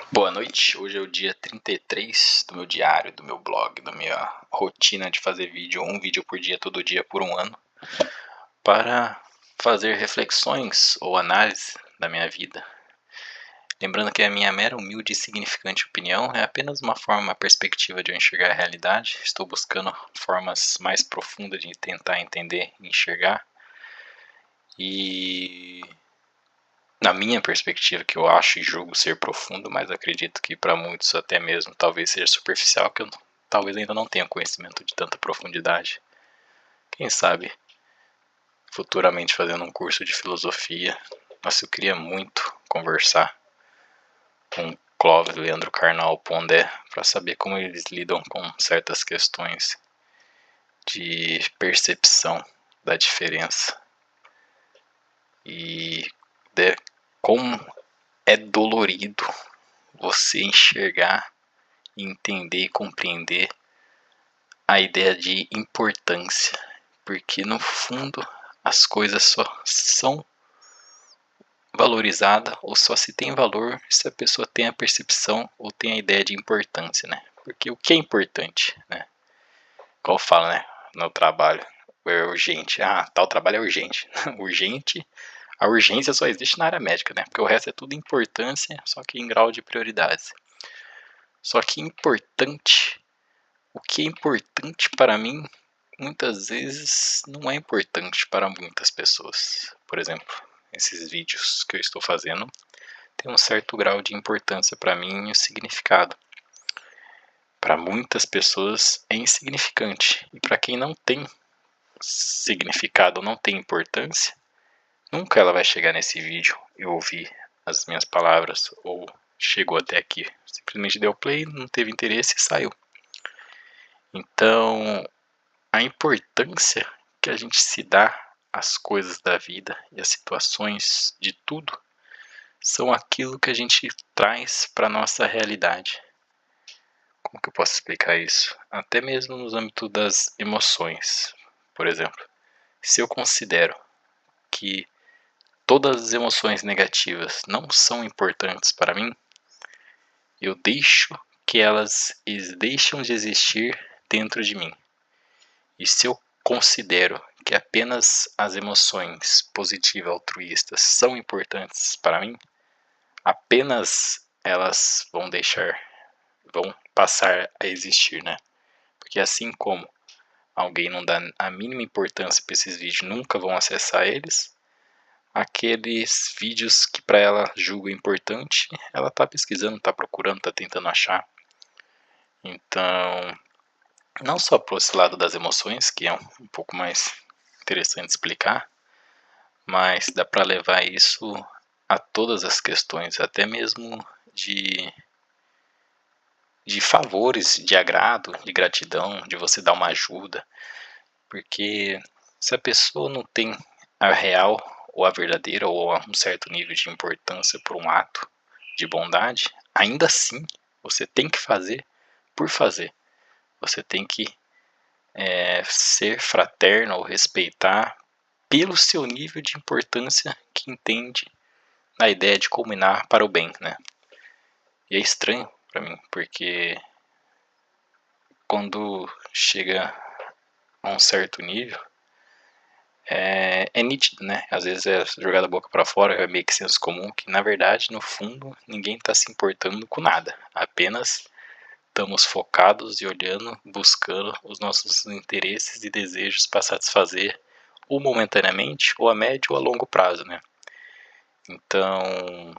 Boa noite, hoje é o dia 33 do meu diário, do meu blog, da minha rotina de fazer vídeo, um vídeo por dia, todo dia por um ano, para fazer reflexões ou análise da minha vida. Lembrando que a minha mera, humilde e significante opinião é apenas uma forma, uma perspectiva de eu enxergar a realidade. Estou buscando formas mais profundas de tentar entender e enxergar. E na minha perspectiva, que eu acho e julgo ser profundo, mas acredito que para muitos até mesmo talvez seja superficial, que eu talvez ainda não tenha conhecimento de tanta profundidade. Quem sabe, futuramente fazendo um curso de filosofia, mas eu queria muito conversar com Clóvis, Leandro Carnal, Pondé, para saber como eles lidam com certas questões de percepção da diferença e de como é dolorido você enxergar, entender e compreender a ideia de importância, porque no fundo as coisas só são valorizadas ou só se tem valor se a pessoa tem a percepção ou tem a ideia de importância, né? Porque o que é importante, né? Como fala, né? No trabalho, é urgente. Ah, tal trabalho é urgente. Urgente. A urgência só existe na área médica, né? Porque o resto é tudo importância, só que em grau de prioridades. Só que importante, o que é importante para mim, muitas vezes não é importante para muitas pessoas. Por exemplo, esses vídeos que eu estou fazendo têm um certo grau de importância para mim e significado. Para muitas pessoas é insignificante. E para quem não tem significado, não tem importância, nunca ela vai chegar nesse vídeo e ouvir as minhas palavras ou chegou até aqui. Simplesmente deu play, não teve interesse e saiu. Então, a importância que a gente se dá às coisas da vida e às situações de tudo são aquilo que a gente traz para a nossa realidade. Como que eu posso explicar isso? Até mesmo nos âmbitos das emoções. Por exemplo, se eu considero que todas as emoções negativas não são importantes para mim, eu deixo que elas deixam de existir dentro de mim. E se eu considero que apenas as emoções positivas altruístas são importantes para mim, apenas elas vão passar a existir, né? Porque assim como alguém não dá a mínima importância para esses vídeos, nunca vão acessar eles, aqueles vídeos que para ela julga importante, ela tá pesquisando, tá procurando, tá tentando achar. Então, não só por esse lado das emoções, que é um pouco mais interessante explicar, mas dá para levar isso a todas as questões, até mesmo de favores, de agrado, de gratidão, de você dar uma ajuda, porque se a pessoa não tem a real ou a verdadeira ou um certo nível de importância por um ato de bondade, ainda assim você tem que fazer por fazer. Você tem que ser fraterno ou respeitar pelo seu nível de importância que entende na ideia de culminar para o bem, né? E é estranho para mim, porque quando chega a um certo nível, é nítido, né? Às vezes é jogado a boca para fora, é meio que senso comum, que na verdade, no fundo, ninguém está se importando com nada. Apenas estamos focados e olhando, buscando os nossos interesses e desejos para satisfazer ou momentaneamente, ou a médio ou a longo prazo, né? Então,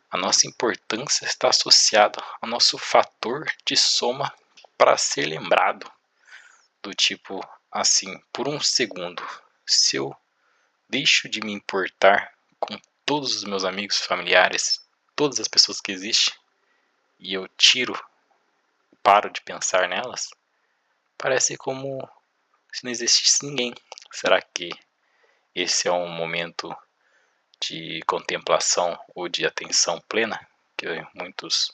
a nossa importância está associada ao nosso fator de soma para ser lembrado, do tipo assim, por um segundo, se eu deixo de me importar com todos os meus amigos, familiares, todas as pessoas que existem, e eu paro de pensar nelas, parece como se não existisse ninguém. Será que esse é um momento de contemplação ou de atenção plena? Que muitos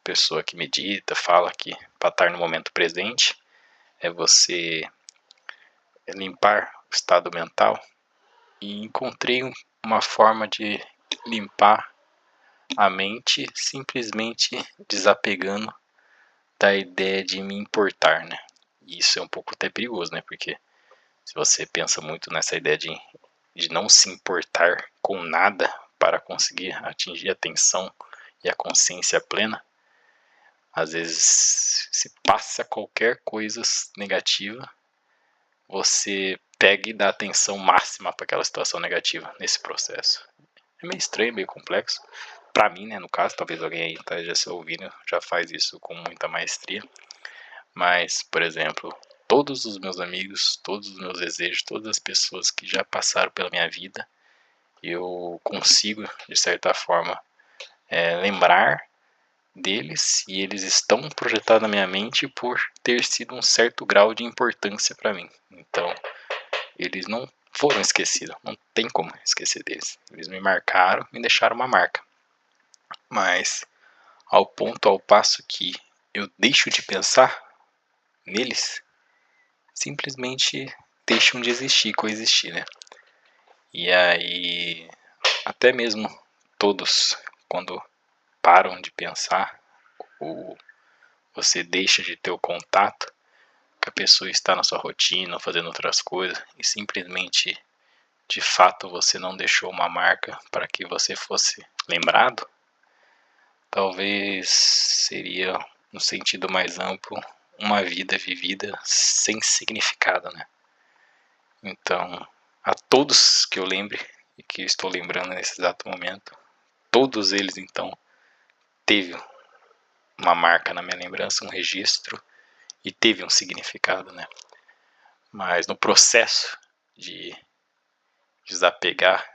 pessoa que medita fala que para estar no momento presente é você limpar o estado mental, e encontrei uma forma de limpar a mente simplesmente desapegando da ideia de me importar, né? E isso é um pouco até perigoso, né? Porque se você pensa muito nessa ideia de não se importar com nada para conseguir atingir a atenção e a consciência plena, às vezes se passa qualquer coisa negativa, você pega e dá atenção máxima para aquela situação negativa nesse processo. É meio estranho, meio complexo. Para mim, né, no caso, talvez alguém aí tá já se ouvindo, já faz isso com muita maestria. Mas, por exemplo, todos os meus amigos, todos os meus desejos, todas as pessoas que já passaram pela minha vida, eu consigo, de certa forma, lembrar deles e eles estão projetados na minha mente por ter sido um certo grau de importância para mim. Então, eles não foram esquecidos, não tem como esquecer deles. Eles me marcaram, me deixaram uma marca. Mas, ao passo que eu deixo de pensar neles, simplesmente deixam de existir, coexistir, né? E aí, até mesmo todos, quando param de pensar, ou você deixa de ter o contato, que a pessoa está na sua rotina, fazendo outras coisas, e simplesmente, de fato, você não deixou uma marca para que você fosse lembrado, talvez seria, no sentido mais amplo, uma vida vivida sem significado, né? Então, a todos que eu lembre e que estou lembrando nesse exato momento, todos eles então teve uma marca na minha lembrança, um registro e teve um significado, né? Mas no processo de desapegar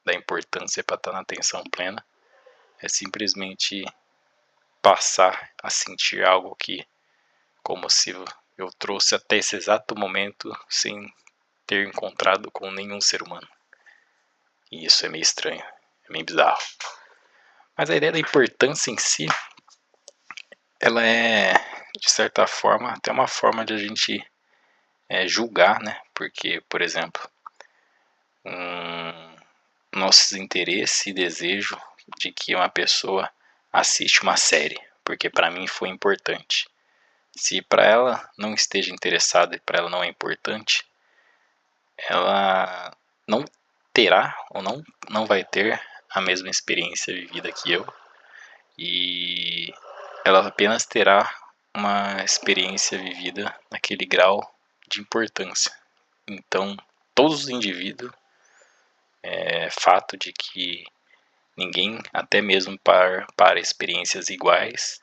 da importância para estar na atenção plena, é simplesmente passar a sentir algo que, como se eu trouxe até esse exato momento sem ter encontrado com nenhum ser humano. E isso é meio estranho, é meio bizarro. Mas a ideia da importância em si, ela é, de certa forma, até uma forma de a gente julgar, né? Porque, por exemplo, nossos interesses e desejo de que uma pessoa assiste uma série, porque para mim foi importante. Se para ela não esteja interessada e para ela não é importante, ela não terá ou não vai ter a mesma experiência vivida que eu, e ela apenas terá uma experiência vivida naquele grau de importância. Então, todos os indivíduos, é fato de que ninguém, até mesmo para experiências iguais,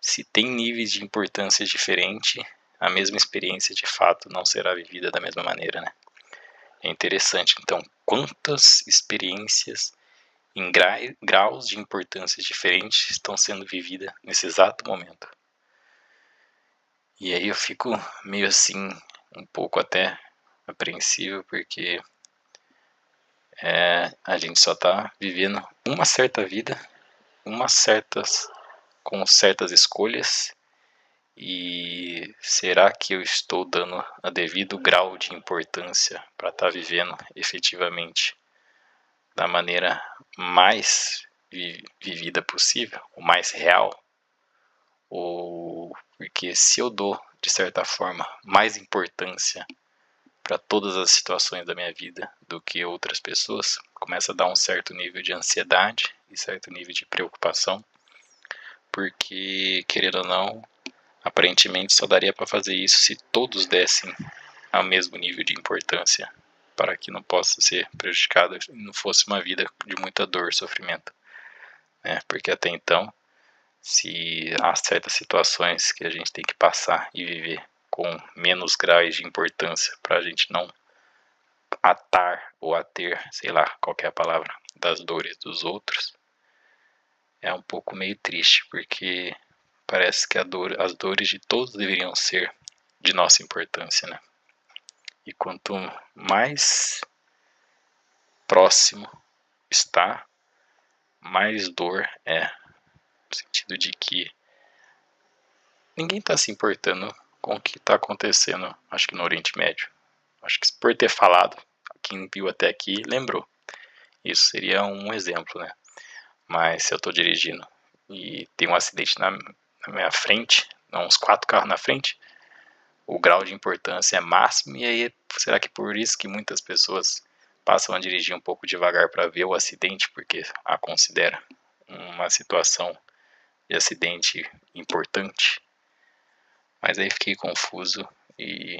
se tem níveis de importância diferentes, a mesma experiência de fato não será vivida da mesma maneira, né? É interessante, então, quantas experiências em graus de importância diferentes estão sendo vividas nesse exato momento. E aí eu fico meio assim, um pouco até apreensivo, porque a gente só está vivendo uma certa vida, com certas escolhas, e será que eu estou dando a devido grau de importância para estar vivendo efetivamente da maneira mais vivida possível, o mais real? Ou porque se eu dou, de certa forma, mais importância para todas as situações da minha vida do que outras pessoas, começa a dar um certo nível de ansiedade e certo nível de preocupação, porque, querendo ou não, aparentemente só daria para fazer isso se todos dessem ao mesmo nível de importância, para que não possa ser prejudicado e não fosse uma vida de muita dor e sofrimento, né? Porque até então, se há certas situações que a gente tem que passar e viver com menos graus de importância para a gente não atar ou ater, sei lá qual é a palavra, das dores dos outros, é um pouco meio triste, porque parece que as dores de todos deveriam ser de nossa importância, né? E quanto mais próximo está, mais dor é, no sentido de que ninguém está se importando com o que está acontecendo, acho que no Oriente Médio. Acho que por ter falado, quem viu até aqui lembrou. Isso seria um exemplo, né? Mas se eu estou dirigindo e tem um acidente na minha frente, uns 4 carros na frente, o grau de importância é máximo. E aí, será que por isso que muitas pessoas passam a dirigir um pouco devagar para ver o acidente, porque a considera uma situação de acidente importante? Mas aí fiquei confuso e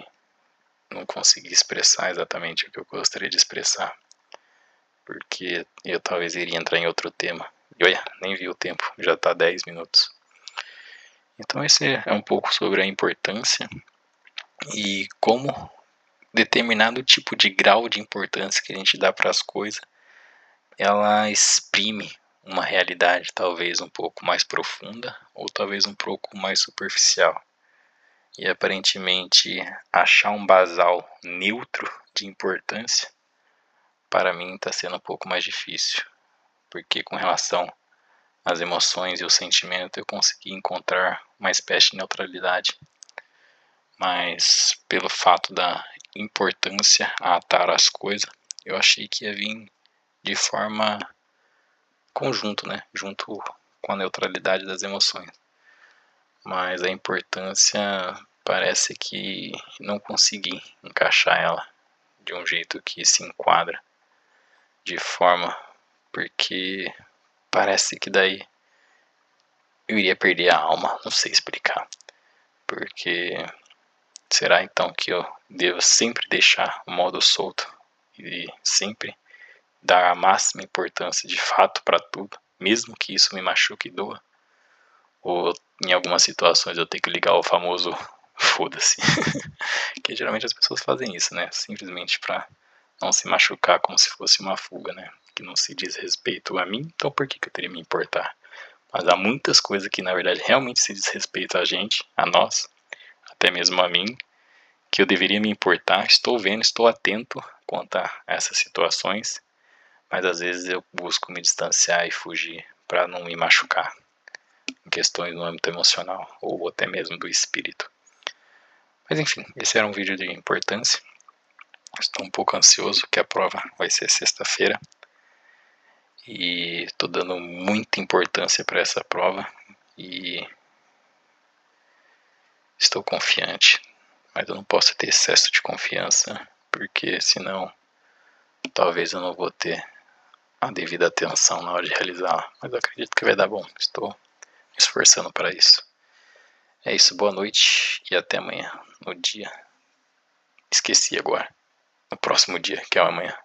não consegui expressar exatamente o que eu gostaria de expressar, porque eu talvez iria entrar em outro tema. E olha, nem vi o tempo, já está 10 minutos. Então esse é um pouco sobre a importância e como determinado tipo de grau de importância que a gente dá para as coisas, ela exprime uma realidade talvez um pouco mais profunda ou talvez um pouco mais superficial. E aparentemente achar um basal neutro de importância para mim está sendo um pouco mais difícil, porque com relação às emoções e o sentimento eu consegui encontrar uma espécie de neutralidade, mas pelo fato da importância a atar as coisas, eu achei que ia vir de forma conjunto, né? Junto com a neutralidade das emoções. Mas a importância parece que não consegui encaixar ela de um jeito que se enquadra de forma, porque parece que daí eu iria perder a alma, não sei explicar. Porque será então que eu devo sempre deixar o modo solto e sempre dar a máxima importância de fato para tudo, mesmo que isso me machuque e doa? Ou em algumas situações eu tenho que ligar o famoso foda-se? Que geralmente as pessoas fazem isso, né? Simplesmente para não se machucar, como se fosse uma fuga, né? Que não se diz respeito a mim, então por que eu teria que me importar? Mas há muitas coisas que na verdade realmente se diz respeito a gente, a nós, até mesmo a mim, que eu deveria me importar. Estou vendo, estou atento quanto a essas situações, mas às vezes eu busco me distanciar e fugir para não me machucar em questões no âmbito emocional ou até mesmo do espírito. Mas enfim, esse era um vídeo de importância. Estou um pouco ansioso que a prova vai ser sexta-feira e estou dando muita importância para essa prova e estou confiante, mas eu não posso ter excesso de confiança, porque senão talvez eu não vou ter a devida atenção na hora de realizá-la. Mas eu acredito que vai dar bom, estou me esforçando para isso. É isso, boa noite e até amanhã, no dia. Esqueci agora, no próximo dia, que é amanhã.